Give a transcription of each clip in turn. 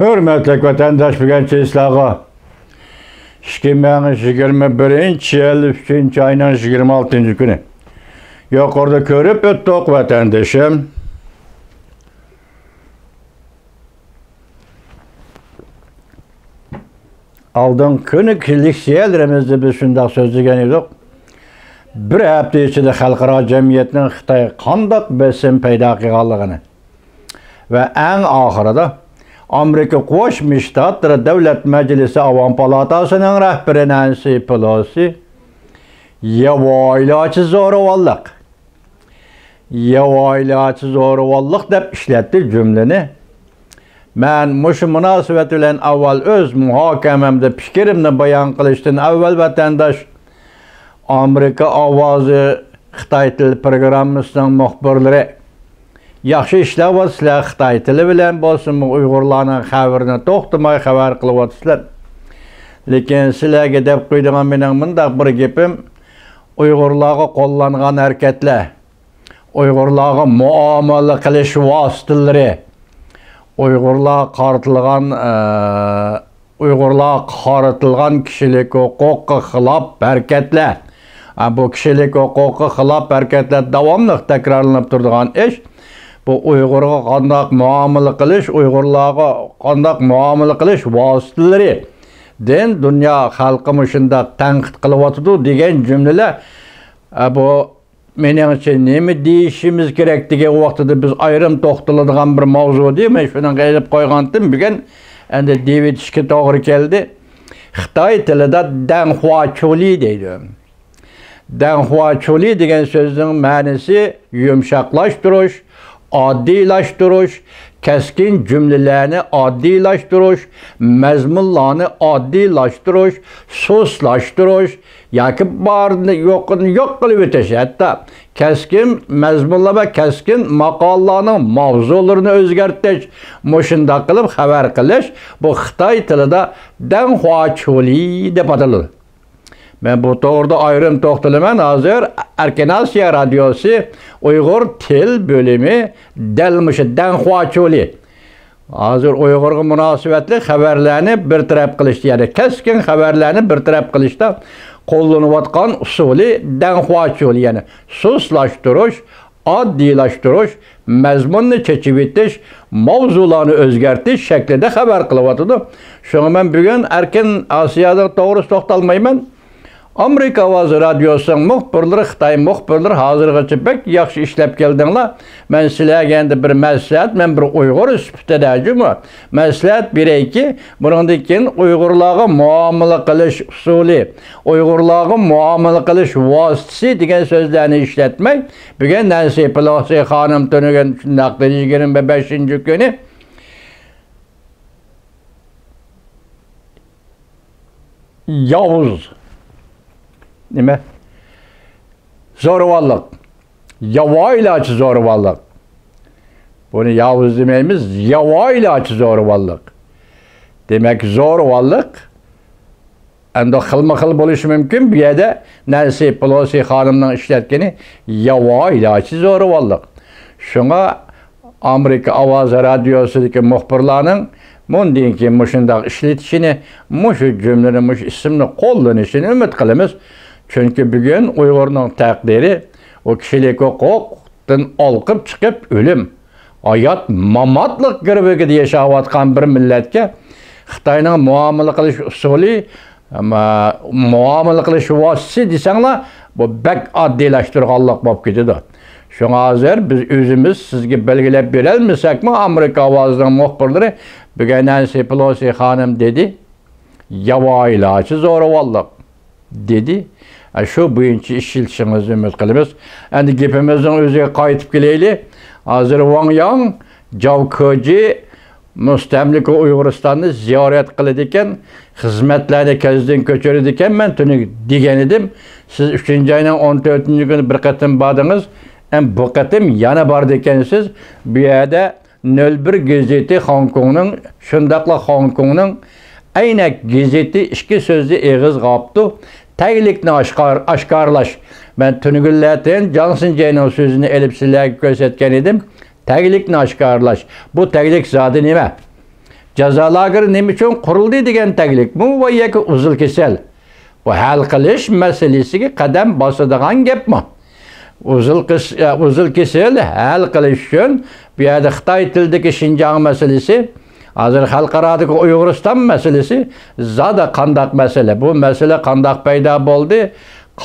Hürmetlik vatandaş bugünkü islağı 2021 yıl 3. ayının 26. günü. Yukarıda görüp öttük vatandaşım. Aldın günü liksiyellerimizde biz şundak sözlügen edik. Bir hafta içinde halkara cemiyetinin Xitay qandaq besim payda qilganligini ve en ahirida Amerika Qo'shma Shtatlar Davlat Majlisi Avam Palatasining rahbari Nancy Pelosi yavoylachi zo'ravonlik deb ishlatdi cümleni. Men mushu munosabat bilan avval o'z muhokamamda fikrimni bayon qilishdan avval vatandosh Amerika ovozi Xitoy tili programmasining muxbirlari yaxshi ishlayapsizlar, Xitoy tili bilan bo'lsin Uyg'urlarning xabarini to'xtamay xabar qilyapsizlar. Lekin sizlarga deb qo'ydigan mening bundaq bir gapim, Uyg'urlarga qo'llangan harakatlar, Uyg'urlarga muomala qilish vositalari, Uyg'urlar qaritilgan kishilik huquqiga xilof harakatlar. Bu kishilik huquqiga xilof harakatlar davomli takrorlanib turadigan ish. Bu Uyg'urga qanday muomala qilish, Uyg'urlarga qanday muomala qilish vositalari den dunyo xalqi shunda tanqid qilyapti degan jumlalar bu meningcha nima deyishimiz kerak degan vaqtida biz ayrim to'xtaladigan bir mavzu deyman. Shuni qayilib qo'ygandim. Bugun endi devitishga to'g'ri keldi. Xitoy tilida danhuacholi deydi. Danhuacholi degan so'zning ma'nosi yumshoqlashtirish, oddiylashtirish, keskin cümlelerini oddiylashtirish, mazmunlarni oddiylashtirish, so'zlashtirish yoki borni yo'qini yo'q qilib o'tish, hatto keskin mazmunlar va keskin maqollarning mavzularini o'zgartirish, shunday qilib xabar qilish bu Xitoy tilida danhuacholi deb ataladi. Ben bu to'g'rida ayrim to'xtalaman. Hozir Erkin Osiyo radiosi Uyg'ur til bo'limi dalmishi danhuacholi. Hozir Uyg'urga munosabatli xabarlarni bartaraf qilishda, ya'ni keskin xabarlarni bartaraf qilishda qo'llanayotgan usuli danhuacholi, ya'ni so'zlashtirish, oddiylashtirish, mazmunni chechib o'tish, mavzularni o'zgartirish shaklida xabar qilyapti. Shunga men bugun Erkin Osiyoda to'g'ri to'xtalmayman. Amerika ovozi radiosining muxbirlari, Xitoy muxbirlari hozirgacha pek yaxshi ishlab keldinglar. Men sizlarga endi bir maslahat, men bir Uyg'ur sifatidagi maslahat berayki, bundan keyin Uyg'urlarga muomala qilish usuli, Uyg'urlarga muomala qilish vositasi degan so'zlarni ishlatmay, bugun Nancy Pelosi xonim tunigan shundaq 25-kuni yovuz nima? Zo'ravonlik. Yavoylachi zo'ravonlik. Buni yovuz demaymiz, yavoylachi zo'ravonlik. Demak, zo'ravonlik endi xilma-xil bo'lishi mumkin. Bu yerda Nancy Pelosi xonimning ishlatgani yavoylachi zo'ravonlik. Shunga Amerika ovozi radiosidagi muxbirlarning bundan keyin shunday ishlatishini, shu jumlani, shu ismni qo'llanishini umid qilamiz. Çünkü bugün Uyg'urning taqdiri o kishilik huquqdan olqib chiqib o'lim, hayot mamatlik girbigida yashayotgan bir millatga Xitoyning muomala qilish usuli, muomala qilish vositasi desanglar, bu bak oddiylashtirganlik bo'lib ketadi. Shunga hozir biz o'zimiz sizga belgilab berolmasakmi, Amerika ovozining muxbirlari bugun Nancy Pelosi xonim dedi, yavoylachi zo'ravonlik dedi. Şu bo'yicha ish yurishimizni umid qilamiz. Endi gapimizning o'ziga qaytib kelaylik. Hozir Wang Yang Javkoji mustamlika Uyg'uristonni ziyorat qiladi ekan, xizmatlarni ko'zdan ko'chiradi ekan. Men tuni degan edim, siz 3-oyning 14-kuni bir qatim bordingiz, bu qatim yana bor ekansiz. Bu yerda 01 gazeti Hong Kongning, shundaqla Hong Kongning aynak gazeti ikki so'zli eg'iz qolibdi. Taglikni oshkorlash. Ben tünügüllerden Johnson Jay'nin sözünü elip sizlerge ko'rsatgan edim. Taglikni oshkorlash. Bu taglik zodi nima? Jazo lageri nima uchun qurildi degan taklif bu va yoki uzil kesal. Bu hal qilish masalasiga qadam bosadigan gapmi? Uzil kesal hal qilish uchun bu yerda Xitoy tilidagi Xinjiang masalasi, hozir xalqarodagi Uyg'uriston masalasi zada qandaq masala. Bu masala qandaq paydo bo'ldi?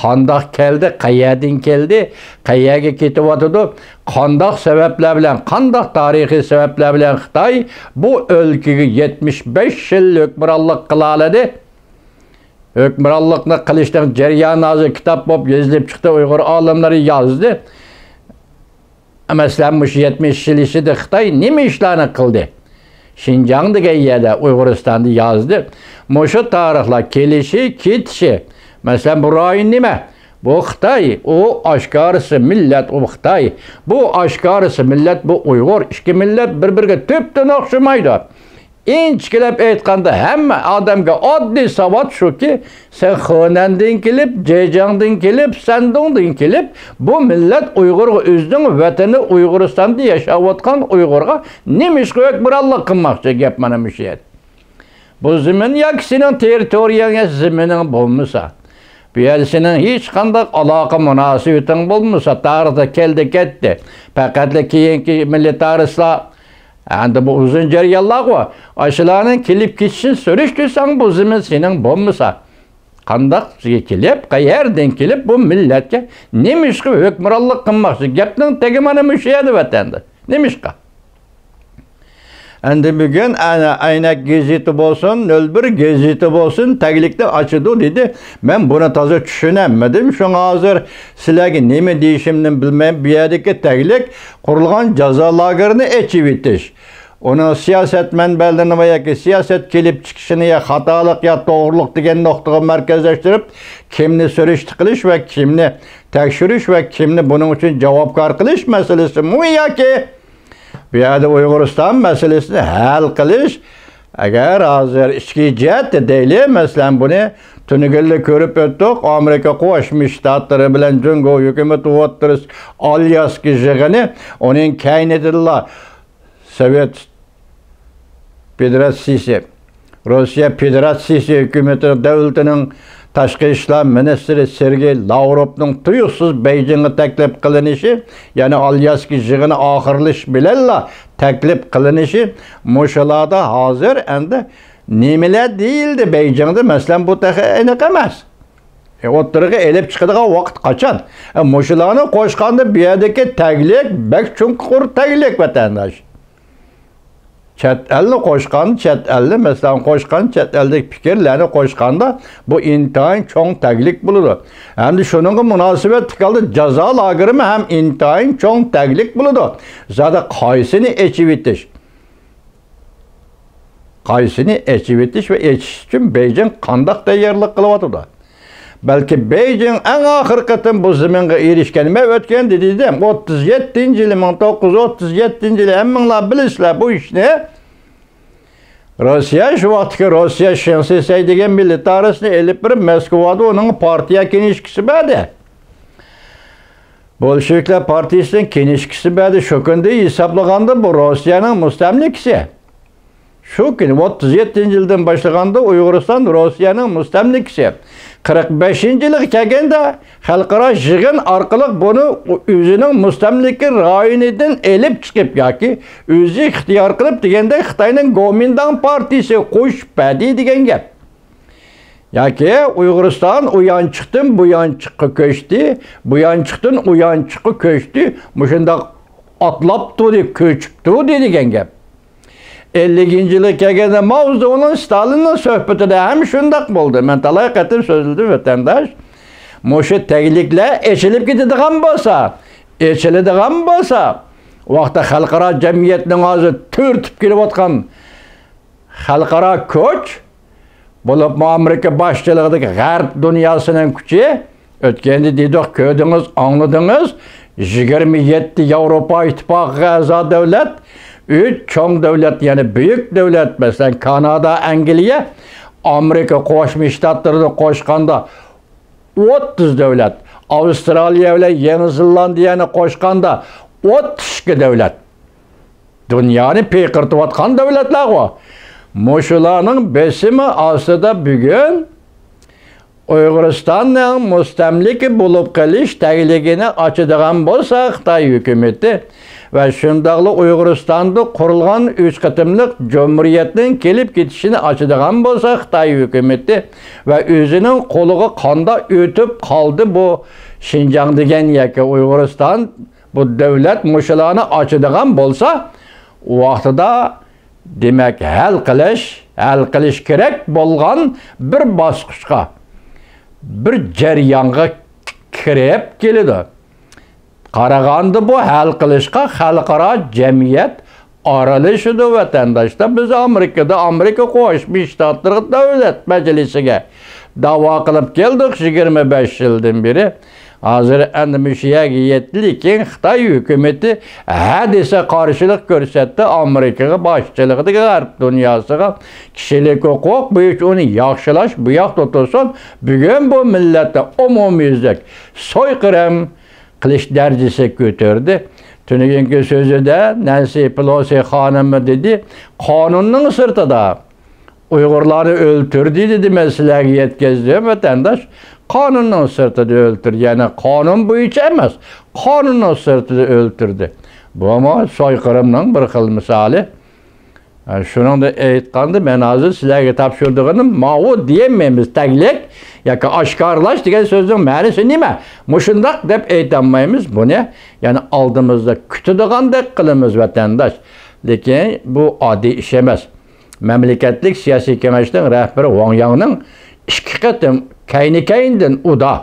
Qandaq keldi, qayerdan keldi, qayerga ketyotdi, qandaq sabablar bilan, qandaq tarixiy sabablar bilan Xitoy bu o'lkaga 75 yil hukmronlik qila oladi. Hukmronlikni qilishdan jarayoni hozir kitob bo'lib yozilib chiqdi, Uyg'ur olimlari yozdi. Masalan, mush 70 yil ichida Xitoy nima ishlarni qildi? Xinjiang degan yerda Uyg'uristonni yozdi. Mushu tarixlar kelishi, ketishi. Mesela bu rayin nima? Bu Xitoy, o aşkarısı millet, o Xitoy. Bu aşkarısı millet, bu Uyg'ur. İki millet bir-biriga tüpten o'xshamaydi. İnchikilab aytganda hamma odamga oddiy savod shuki, sen Xonandan kelib, Zhejiangdan kelib, Shandongdan kelib, bu millet Uyg'urga o'zining vatani Uyg'uristonda yashayotgan Uyg'urga nima ish hukmronlik qilmoqchi gap mana shu yer. Bu zamin yoki sening territoriyangga zamining bo'lmasa, bu yer sening hech qanday aloqa munosabating bo'lmasa, tarixda keldi ketdi. Faqat keyingi militaristlar endi bu uzun jarayonlar var. Aşılarının kelib ketishini so'rashtirsan, bu zamin sening bo'lmasa, qandaq kelib, qayerdan kelib bu millatga nima ish qilib hukmronlik qilmoqchi? Gapning tagi mana shu yerda vatanda. Nima ish qilib? Endi bugün Aynak gazeti bo'lsin, 01 gazeti bo'lsin, taglikda ochdi dedi. Men buni toza tushunamadim. Shunga hozir sizlarga nima deyishimni bilmayman. Bu yerdagi taglik qurilgan jazo lagerini ochib etish. Onun siyaset manbalarini va yoki siyaset kelib chiqishini ya xatolik ya to'g'rilik degan nuqtaga markazlashtirib, kimni so'rishti qilish va kimni tekshirish va kimni buning uchun javobgar qilish masalasi mu yoki bu yerda Uyg'uriston masalasini hal qilish, agar hozir ichki jihat deylik, masalan buni tunigilli ko'rib o'tdik, Amerika Qo'shma Shtatlari bilan Jungo hukumati o'tirish Alyaski yig'ini, uning kaynidilla Sovet Federatsiyasi, Rossiya Federatsiyasi hukumati davlatining Tashqi ishlar ministri Sergey Lavrovning tuyuqsiz Beijingga taklif qilinishi, ya'ni Alyaski yig'ini oxirlash bilanla taklif qilinishi mushalarda hozir endi nimalar deyildi Beijingda, masalan bu taxi aniq emas. O'ttirga elib chiqadigan vaqt qachon? Mushalarni qo'shganda bu yerdagi taklif bak chunqur taklif vatandosh. Chet elni qo'shgan, chet elni masalan qo'shgan, chet eldagi fikrlarni qo'shganda bu intayin cho'ng taklif bo'ladi. Endi shuningga munosabat qildi jazo lagerimi ham intayin cho'ng taklif bo'ladi. Zada qaysini echib etish. Qaysini echib etish va echish uchun Beijing qanday tayyorlik qilyapti? Balki Beijing en axir qatim bu zaminga erishgan. Men o'tgan dedim, 37-yil, 1937-yil hammanglar bilasizlar bu ishni. Rossiya shu vaqtga Rossiya Shensesay degan militaristni elib birib Moskvada uning partiya kenishkisi badi. Bolsheviklar partiyasining kenishkisi badi. Shu kunda hisoblaganda bu Rossiyaning mustamlikasi. Shu kuni 37-yildan boshlaganda Uyg'uriston Rossiyaning mustamlikasi. 45-yilga kelganda xalqaro yig'in orqali buni o'zining mustamlika rayonidan elib chiqib yoki o'zi ixtiyor qilib deganda Xitoyning Kuomintang partiyasi qo'shib badi degan gap. Yoki Uyg'uriston u yonchiqdan bu yonchiqqa ko'chdi, bu yonchiqdan u yonchiqqa ko'chdi, mushunda atlab turdi, ko'chib turdi degan gap. 50-yilga kelganda Mao Zedongning Stalinning suhbatida ham shunday bo'ldi. Men talay qatim so'zladim vatandosh. Mushu tagliklar echilib ketadigan bo'lsa, vaqtda xalqaro jamiyatning hozir turtib kelayotgan xalqaro kuch bo'lib Amerika boshchiligidagi g'arb dunyosining kuchi o'tganda dedik, ko'rdingiz, angladingiz, 27 Yevropa ittifoqiga a'zo davlat, 3 cho'ng davlat, ya'ni buyuk davlat, masalan Kanada, Angliya, Amerika Qo'shma Shtatlarini qo'shganda 30 davlat, Avstraliya bilan Yangi Zelandiyani qo'shganda 32 davlat. Dunyoni peyqirtayotgan davlatlar bor. Muşularning besimi ostida bugun Uyg'uristonning mustamlika bo'lib qolish tagligini ochadigan bo'lsa Xitoy hukumatı va shundaqli Uyg'uristonda qurilgan 3 qatimliq Cumhuriyetning kelib ketishini ochadigan bo'lsa Xitoy hukumatı va o'zining qo'liga qanda o'tib qoldi bu Şinjan degan yoki Uyg'uriston bu davlat mushularni ochadigan bo'lsa vaqtida demak hal qilish kerak bo'lgan bir bosqichga bir jarayonga kirib keladi. Qaraganda bu hal qilishga xalqaro jamiyat aralashadi vatandoshlar. Biz Amerika Qo'shma Shtatlar davlat majlisiga da'vo qilib keldik 25 yildan beri. Hozir endi mushiyaga yetdi, lekin Xitoy hukumatı hadisa qarshilik ko'rsatdi Amerikaga boshchiligida g'arb dunyosiga kishilik huquq bo'yicha uni yaxshilash bu yoqda tursin. Bugun bu millatda umumyuzlik so'yqirim qilish darajasiga ko'tardi. Tunugungi so'zida Nancy Pelosi xonimi dedi, qonunning sirtida Uyg'urlarni o'ltirdi dedi, sizlarga yetkazdim vatandosh. Qonunning sirtida o'ltirdi, ya'ni qonun bo'yicha emas, qonunning sirtida o'ltirdi. Bu ama soyqırımның bir xil misali. Shuningda aytganda, men hozir sizlarga topshirganim ma'u deyilmaymiz, taklif yoki oshkorlash degan so'zning ma'nosi nima? Mushundaq deb aytolmaymiz buni. Ya'ni oldimizda kutadigandak qilamiz vatandosh. Lekin bu oddiy ish emas. Mamlakatlik siyosiy kengashning rahbari Wang Yangning 2 qatim kayni-kayndan uda.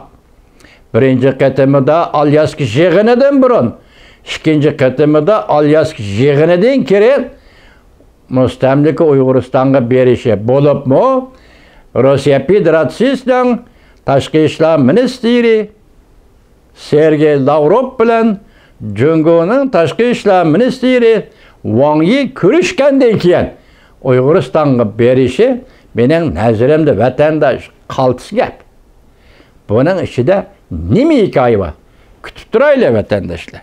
Birinchi qatimida Alyask yig'inidan burun, ikkinchi qatimida Alyask yig'inidan keyin mustamlika Uyg'uristonga berishi bo'libmi? Rossiya Federatsiyasining tashqi ishlar ministri Sergey Lavrov bilan Jungoning tashqi ishlar ministri Wang Yi ko'rishgandan keyin Uyg'uristonga berishi mening nazarimda vatandosh qaltis gap. Buning ichida nima hikoya bor? Kutib turaylik vatandoshlar.